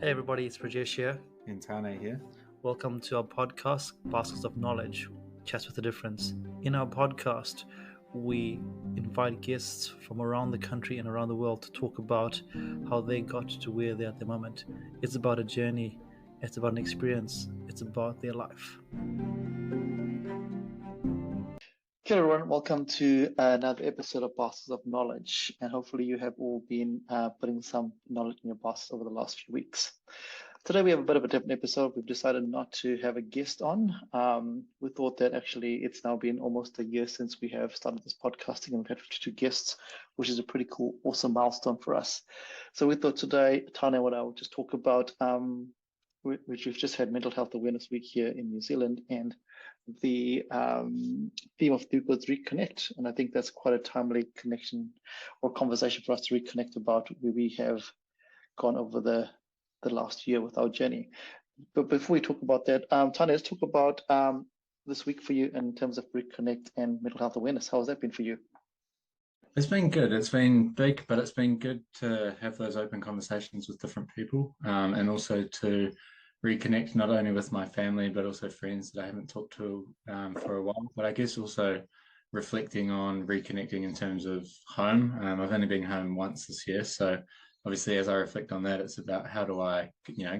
Hey everybody, it's Rajesh here. And Tane here. Welcome to our podcast, Baskets of Knowledge, Chats with a Difference. In our podcast, we invite guests from around the country and around the world to talk about how they got to where they're at the moment. It's about a journey, it's about an experience, it's about their life. Hello everyone, welcome to another episode of Baskets of Knowledge, and hopefully you have all been putting some knowledge in your baskets over the last few weeks. Today we have a bit of a different episode. We've decided not to have a guest on. We thought that actually it's now been almost a year since we have started this podcasting, and we've had 52 guests, which is a pretty cool, awesome milestone for us. So we thought today, Tane and I would just talk about, which we've just had Mental Health Awareness Week here in New Zealand, and the theme of the week was reconnect. And I think that's quite a timely connection or conversation for us to reconnect about where we have gone over the last year with our journey. But before we talk about that, Tanya, let's talk about this week for you in terms of reconnect and mental health awareness. How has that been for you? It's been good. It's been big, but it's been good to have those open conversations with different people, and also to reconnect not only with my family, but also friends that I haven't talked to for a while. But I guess also reflecting on reconnecting in terms of home. I've only been home once this year, so obviously as I reflect on that, it's about how do I,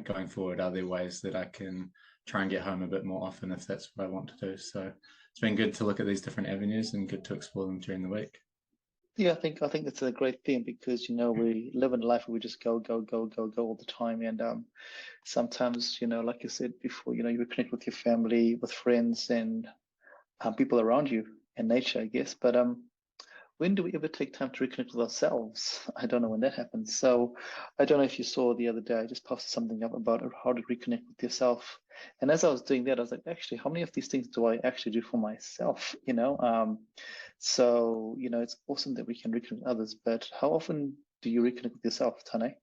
going forward, are there ways that I can try and get home a bit more often if that's what I want to do. So it's been good to look at these different avenues and good to explore them during the week. Yeah, I think it's a great theme because we live in a life where we just go all the time, and sometimes like you said before, you reconnect with your family, with friends, and people around you, and nature, I guess. But when do we ever take time to reconnect with ourselves? I don't know when that happens. So I don't know if you saw the other day, I just posted something up about how to reconnect with yourself. And as I was doing that, I was like, actually, how many of these things do I actually do for myself? So it's awesome that we can reconnect with others, but how often do you reconnect with yourself, Tane?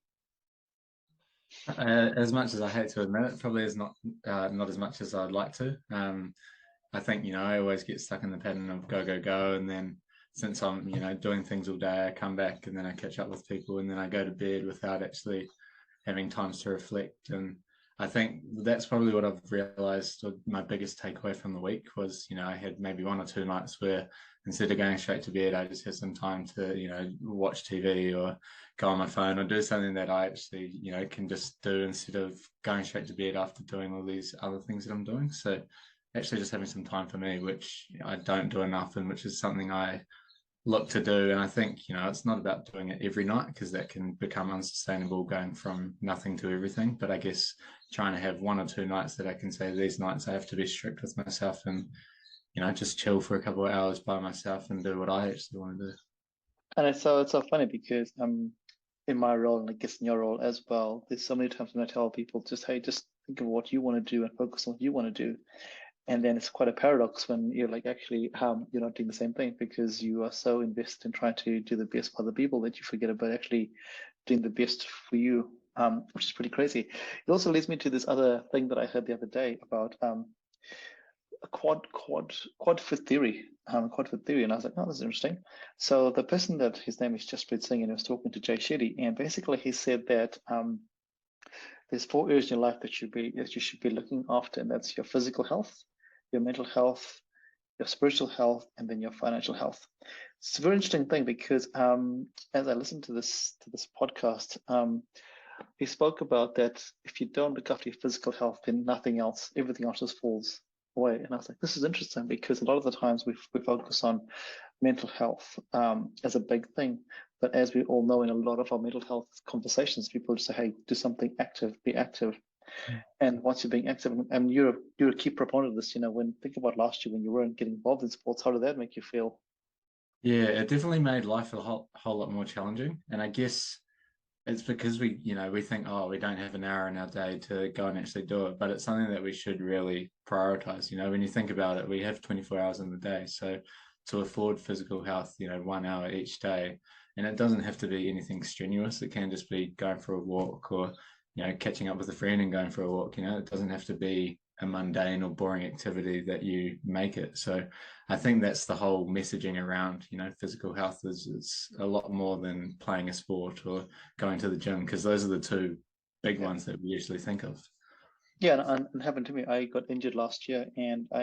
As much as I hate to admit it, probably is not as much as I'd like to. I think I always get stuck in the pattern of go, and then since I'm doing things all day, I come back and then I catch up with people, and then I go to bed without actually having times to reflect. And I think that's probably what I've realized. My biggest takeaway from the week was I had maybe one or two nights where instead of going straight to bed, I just had some time to watch TV or go on my phone or do something that I actually can just do instead of going straight to bed after doing all these other things that I'm doing. So actually just having some time for me, which I don't do enough, and which is something I look to do. And I think it's not about doing it every night, because that can become unsustainable, going from nothing to everything. But I guess trying to have one or two nights that I can say, these nights I have to be strict with myself and just chill for a couple of hours by myself and do what I actually want to do. And it's so funny because in my role, and I guess in your role as well, there's so many times when I tell people just, hey, just think of what you want to do and focus on what you want to do. And then it's quite a paradox when you're like, actually, you're not doing the same thing because you are so invested in trying to do the best for other people that you forget about actually doing the best for you, which is pretty crazy. It also leads me to this other thing that I heard the other day about a quad fit theory. Quad fit theory, and I was like, oh, this is interesting. So the person, that his name is Jaspreet Singh, and he was talking to Jay Shetty, and basically he said that there's 4 areas in your life that you should be looking after, and that's your physical health, your mental health, your spiritual health, and then your financial health. It's a very interesting thing because as I listened to this podcast, he spoke about that if you don't look after your physical health, then everything else just falls away. And I was like, this is interesting because a lot of the times we focus on mental health as a big thing. But as we all know, in a lot of our mental health conversations, people just say, hey, do something active, be active. And once you're being active, and you're a key proponent of this, when think about last year when you weren't getting involved in sports, how did that make you feel? Yeah, it definitely made life a whole lot more challenging. And I guess it's because we think, oh, we don't have an hour in our day to go and actually do it, but it's something that we should really prioritize. When you think about it, we have 24 hours in the day. So to afford physical health, 1 hour each day, and it doesn't have to be anything strenuous. It can just be going for a walk or, catching up with a friend and going for a walk. It doesn't have to be a mundane or boring activity that you make it. So I think that's the whole messaging around, physical health is a lot more than playing a sport or going to the gym, because those are the two big Yeah. ones that we usually think of. Yeah, and happened to me. I got injured last year, and I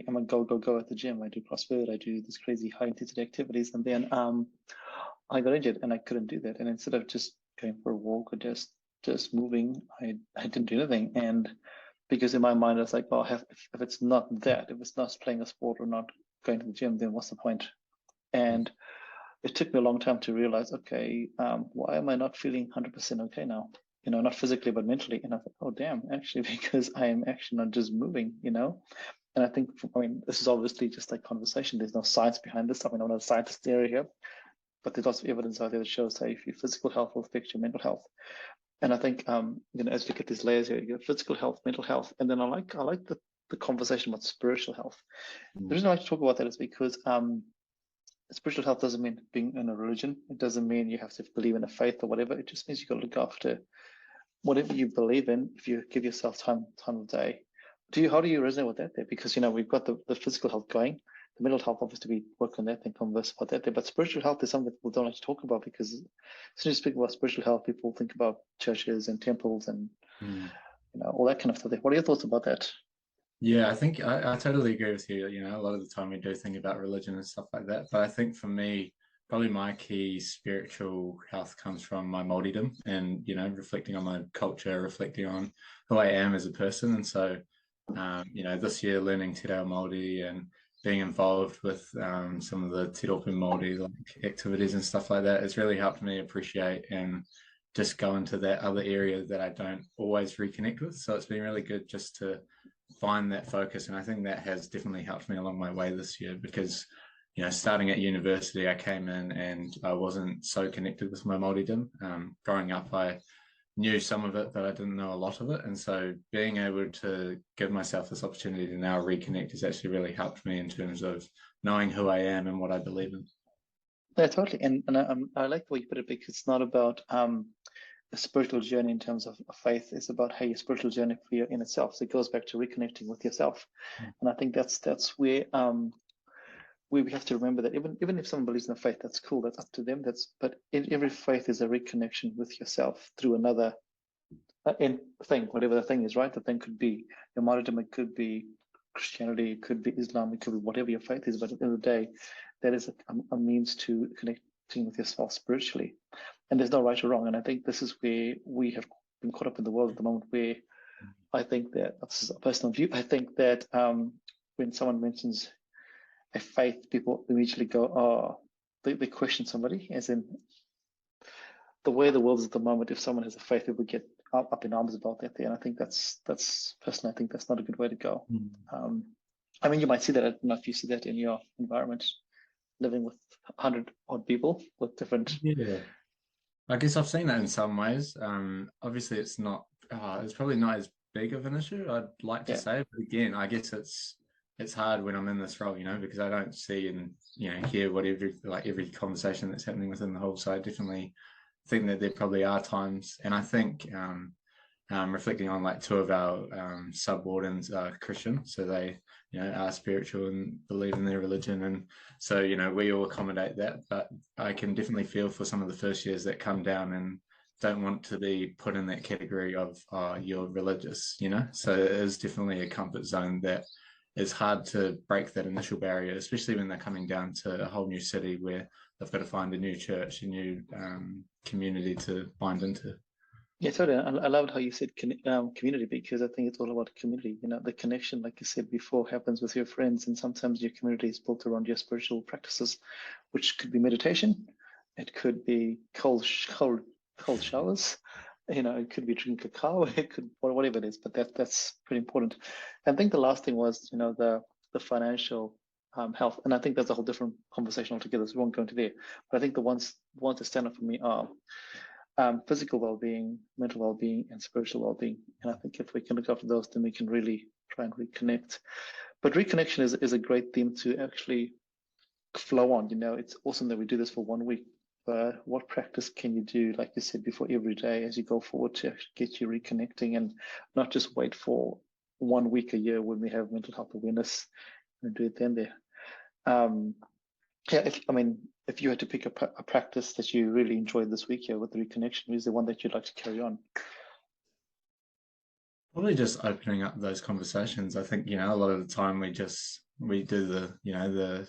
am a go at the gym. I do CrossFit, I do this crazy high intensity activities, and then I got injured and I couldn't do that. And instead of just going for a walk or just moving, I didn't do anything. And because in my mind I was like, oh, if it's not that, if it's not playing a sport or not going to the gym, then what's the point? And it took me a long time to realize, okay, why am I not feeling 100% okay now? Not physically, but mentally. And I thought, oh, damn, actually, because I am actually not just moving, And I think, I mean, this is obviously just like conversation. There's no science behind this. I mean, I'm not a scientist area here, but there's lots of evidence out there that shows how if your physical health will affect your mental health. And I think, as you look at these layers here, you get physical health, mental health, and then I like the conversation about spiritual health. The reason I like to talk about that is because spiritual health doesn't mean being in a religion. It doesn't mean you have to believe in a faith or whatever. It just means you got to look after whatever you believe in. If you give yourself time of day, how do you resonate with that there? Because we've got the physical health going, the mental health obviously we work on that and converse about that there. But spiritual health is something that people don't like to talk about because as soon as you speak about spiritual health, people think about churches and temples and all that kind of stuff. What are your thoughts about that? Yeah, I think I totally agree with you. A lot of the time we do think about religion and stuff like that. But I think for me, probably my key spiritual health comes from my Māoridom and, reflecting on my culture, reflecting on who I am as a person. And so, this year learning Te Reo Māori and being involved with some of the Te Raupu Māori like activities and stuff like that has really helped me appreciate and just go into that other area that I don't always reconnect with. So it's been really good just to find that focus. And I think that has definitely helped me along my way this year because, starting at university, I came in and I wasn't so connected with my Māoridom. Growing up, I knew some of it, but I didn't know a lot of it. And so being able to give myself this opportunity to now reconnect has actually really helped me in terms of knowing who I am and what I believe in. Yeah, totally. And I like the way you put it because it's not about a spiritual journey in terms of faith. It's about how your spiritual journey for you in itself. So it goes back to reconnecting with yourself. And I think that's where we have to remember that even if someone believes in a faith, that's cool. That's up to them. But in every faith is a reconnection with yourself through another thing, whatever the thing is, right? The thing could be your martyrdom, it could be Christianity, it could be Islam, it could be whatever your faith is. But at the end of the day, that is a means to connecting with yourself spiritually. And there's no right or wrong. And I think this is where we have been caught up in the world at the moment, where I think that this is a personal view. I think that when someone mentions a faith, people immediately go, oh, they question somebody, as in the way the world is at the moment. If someone has a faith, people get up in arms about that there. And I think that's personally, I think that's not a good way to go. I mean, you might see that. I don't know if you see that in your environment, living with 100 odd people with different. Yeah, I guess I've seen that in some ways. Obviously, it's probably not as big of an issue, I'd like to say. But again, I guess it's hard when I'm in this role, because I don't see and hear every conversation that's happening within the whole. So I definitely think that there probably are times, and I think reflecting on like two of our sub-wardens are Christian, so they are spiritual and believe in their religion, and so we all accommodate that. But I can definitely feel for some of the first years that come down and don't want to be put in that category of you're religious, so it is definitely a comfort zone that is hard to break that initial barrier, especially when they're coming down to a whole new city where they've got to find a new church, a new community to bind into. Yeah, totally. I loved how you said community, because I think it's all about community. The connection, like you said before, happens with your friends, and sometimes your community is built around your spiritual practices, which could be meditation, it could be cold showers, it could be drinking cacao, it could whatever it is. But that's pretty important. And I think the last thing was, the financial health, and I think that's a whole different conversation altogether. So we won't go into there. But I think the ones that stand up for me are physical well-being, mental well-being, and spiritual well-being. And I think if we can look after those, then we can really try and reconnect. But reconnection is a great theme to actually flow on. It's awesome that we do this for 1 week. But what practice can you do, like you said before, every day as you go forward to actually get you reconnecting, and not just wait for 1 week a year when we have mental health awareness and do it then there. Yeah, I mean, if you had to pick a practice that you really enjoyed this week here with the reconnection, is the one that you'd like to carry on? Probably just opening up those conversations. I think, a lot of the time we do the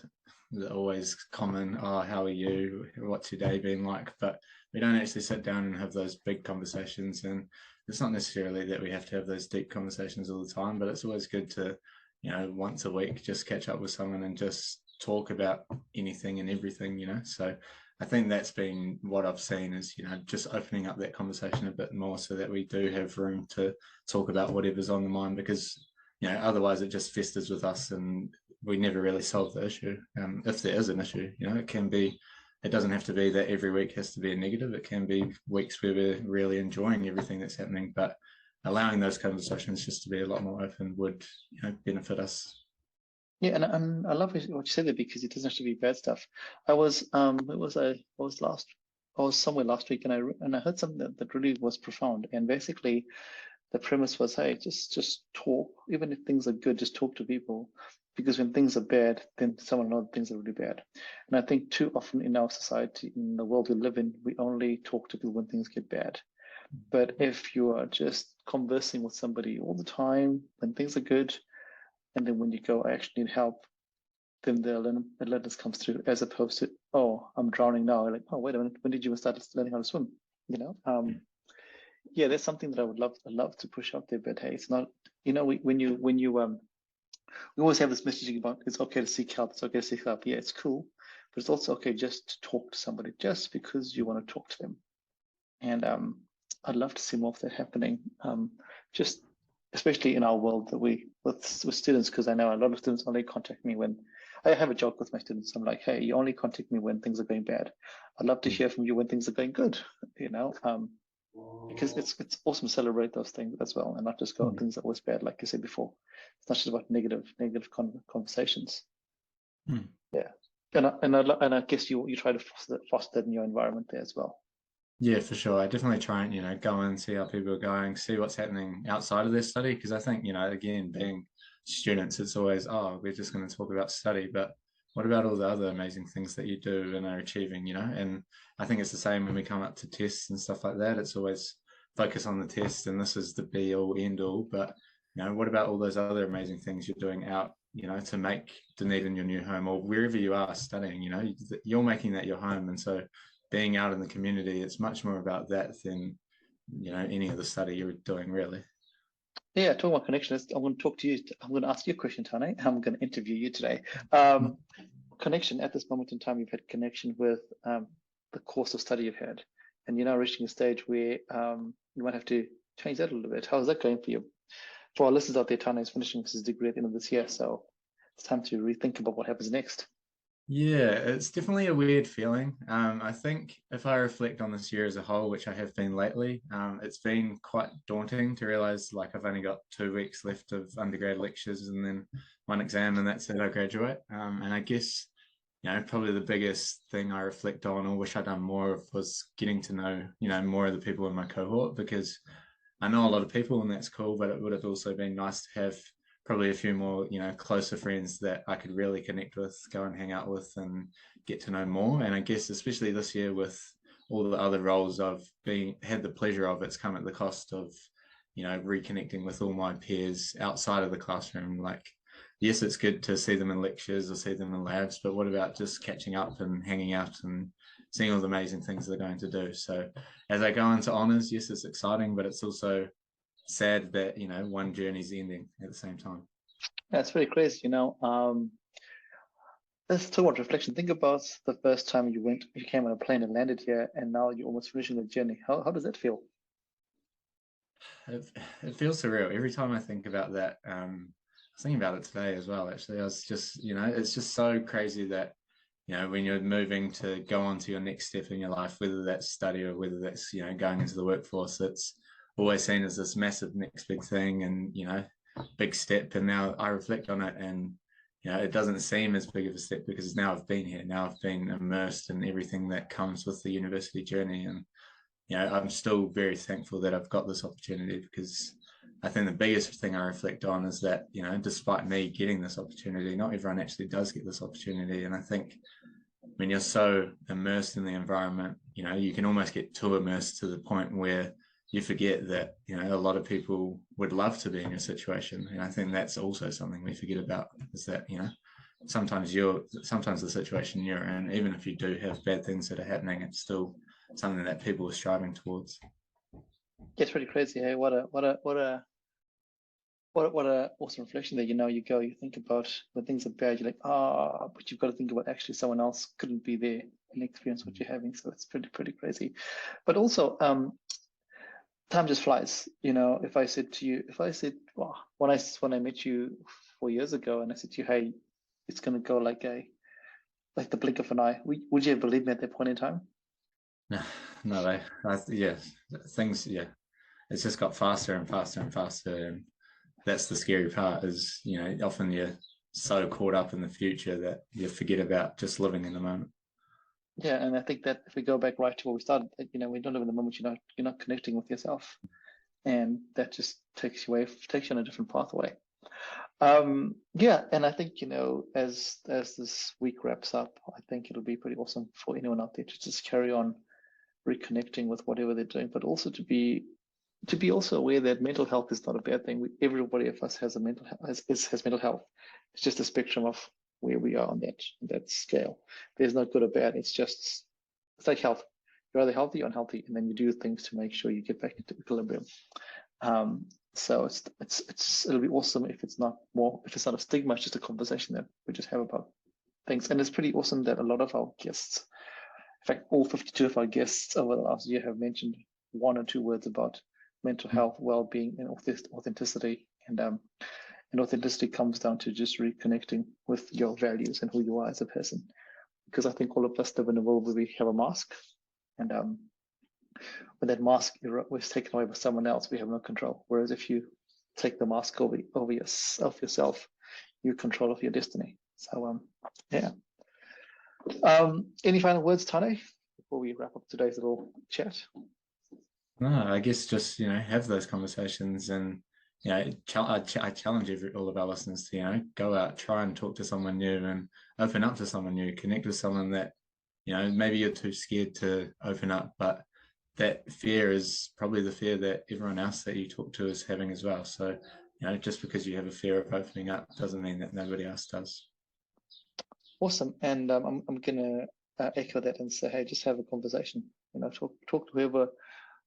always common, oh, how are you? What's your day been like? But we don't actually sit down and have those big conversations. And it's not necessarily that we have to have those deep conversations all the time, but it's always good to, once a week, just catch up with someone and just talk about anything and everything. So I think that's been what I've seen is, just opening up that conversation a bit more so that we do have room to talk about whatever's on the mind, because otherwise it just festers with us and we never really solve the issue. If there is an issue, it doesn't have to be that every week has to be a negative. It can be weeks where we're really enjoying everything that's happening, but allowing those conversations just to be a lot more open would benefit us. Yeah, and I love what you said there, because it doesn't have to be bad stuff. I was I was somewhere last week, and I heard something that really was profound. And basically, the premise was, hey, just talk. Even if things are good, just talk to people, because when things are bad, then someone knows things are really bad. And I think too often in our society, in the world we live in, we only talk to people when things get bad. But if you are just conversing with somebody all the time when things are good, and then when you go, I actually need help, then the alertness comes through, as opposed to, oh, I'm drowning now. Like, oh, wait a minute, when did you even start learning how to swim? Yeah, that's something that I would love to push out there. But hey, it's not, we always have this messaging about it's okay to seek help, it's okay to seek help. Yeah, it's cool, but it's also okay just to talk to somebody, just because you want to talk to them. And I'd love to see more of that happening. Just especially in our world that with students, because I know a lot of students only contact me when I have a joke with my students. I'm like, hey, you only contact me when things are going bad. I'd love to hear from you when things are going good. Because it's awesome to celebrate those things as well, and not just go things are always bad, like you said before. It's not just about negative conversations. Yeah, and I guess you try to foster that in your environment there as well. Yeah, for sure. I definitely try and, go and see how people are going, see what's happening outside of their study. Because I think, again, being students, it's always, oh, we're just going to talk about study. But what about all the other amazing things that you do and are achieving? And I think it's the same when we come up to tests and stuff like that. It's always focus on the test and this is the be all, end all. But, what about all those other amazing things you're doing out, to make Dunedin your new home, or wherever you are studying, you're making that your home. And so being out in the community, it's much more about that than any of the study you're doing, really. Yeah, talking about connections, I'm going to talk to you. I'm going to ask you a question, Tane. I'm going to interview you today. Connection at this moment in time, you've had connection with the course of study you've had, and you're now reaching a stage where you might have to change that a little bit. How's that going for you? For our listeners out there, Tane is finishing his degree at the end of this year, so it's time to rethink about what happens next. Yeah, it's definitely a weird feeling. I think if I reflect on this year as a whole, which I have been lately, it's been quite daunting to realize like I've only got 2 weeks left of undergrad lectures and then one exam, and that's it, I graduate. And I guess, probably the biggest thing I reflect on or wish I'd done more of was getting to know, more of the people in my cohort, because I know a lot of people and that's cool, but it would have also been nice to have probably a few more, closer friends that I could really connect with, go and hang out with and get to know more. And I guess especially this year with all the other roles I've had the pleasure of, it's come at the cost of, reconnecting with all my peers outside of the classroom. Like, yes, it's good to see them in lectures or see them in labs, but what about just catching up and hanging out and seeing all the amazing things they're going to do? So as I go into honors, yes, it's exciting, but it's also sad that one journey's ending at the same time. That's very crazy. Let's talk about reflection. Think about the first time you came on a plane and landed here, and now you're almost finishing the journey. How does that feel? It feels surreal every time I think about that. I was thinking about it today as well. Actually, I was just, it's just so crazy that when you're moving to go on to your next step in your life, whether that's study or whether that's going into the workforce, it's always seen as this massive next big thing and big step. And now I reflect on it and it doesn't seem as big of a step because now I've been here, now I've been immersed in everything that comes with the university journey. And I'm still very thankful that I've got this opportunity, because I think the biggest thing I reflect on is that despite me getting this opportunity, not everyone actually does get this opportunity. And I think when you're so immersed in the environment, you can almost get too immersed to the point where you forget that, a lot of people would love to be in your situation. And I think that's also something we forget about, is that, sometimes the situation you're in, even if you do have bad things that are happening, it's still something that people are striving towards. It's pretty crazy. Hey, what a awesome reflection there. You think about when things are bad, you're like, but you've got to think about actually someone else couldn't be there and experience what you're having. So it's pretty crazy. But also, time just flies. If I said, well, when I met you 4 years ago, and I said to you, hey, it's gonna go like the blink of an eye, would you have believed me at that point in time? No, things, it's just got faster and faster and faster, and that's the scary part. Is often you're so caught up in the future that you forget about just living in the moment. Yeah, and I think that if we go back right to where we started, we don't live in the moment. You're not connecting with yourself, and that just takes you on a different pathway. Yeah, and I think as this week wraps up, I think it'll be pretty awesome for anyone out there to just carry on reconnecting with whatever they're doing, but also to be also aware that mental health is not a bad thing. Everybody of us has mental health. It's just a spectrum of where we are on that scale. There's no good or bad. It's like health. You're either healthy or unhealthy, and then you do things to make sure you get back into equilibrium. So it'll be awesome if it's not a stigma, it's just a conversation that we just have about things. And it's pretty awesome that a lot of our guests, in fact, all 52 of our guests over the last year have mentioned one or two words about mental health, well-being, and authenticity. And authenticity comes down to just reconnecting with your values and who you are as a person. Because I think all of us live in a world where we have a mask, and when that mask was taken away by someone else, we have no control. Whereas if you take the mask over yourself, you're control of your destiny. So yeah. Any final words, Tane, before we wrap up today's little chat? No, I guess just have those conversations, and I challenge all of our listeners to go out, try and talk to someone new, and open up to someone new, connect with someone that maybe you're too scared to open up, but that fear is probably the fear that everyone else that you talk to is having as well. So just because you have a fear of opening up doesn't mean that nobody else does. Awesome. And I'm gonna echo that and say, hey, just have a conversation. Talk to whoever.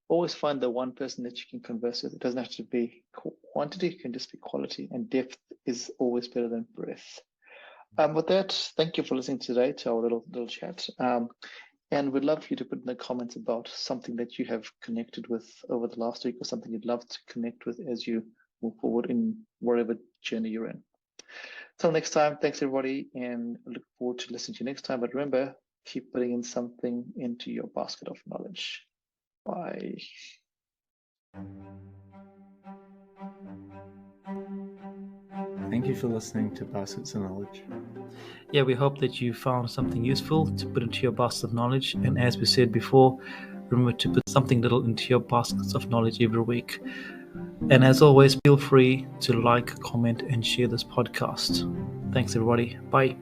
Always find the one person that you can converse with. It doesn't have to be quantity, it can just be quality, and depth is always better than breadth. With that, thank you for listening today to our little chat. And we'd love for you to put in the comments about something that you have connected with over the last week, or something you'd love to connect with as you move forward in whatever journey you're in. Till next time, thanks everybody, and I look forward to listening to you next time. But remember, keep putting in something into your basket of knowledge. Bye. Thank you for listening to Baskets of Knowledge. Yeah, we hope that you found something useful to put into your basket of knowledge. And as we said before, remember to put something little into your baskets of knowledge every week. And as always, feel free to like, comment, and share this podcast. Thanks, everybody. Bye.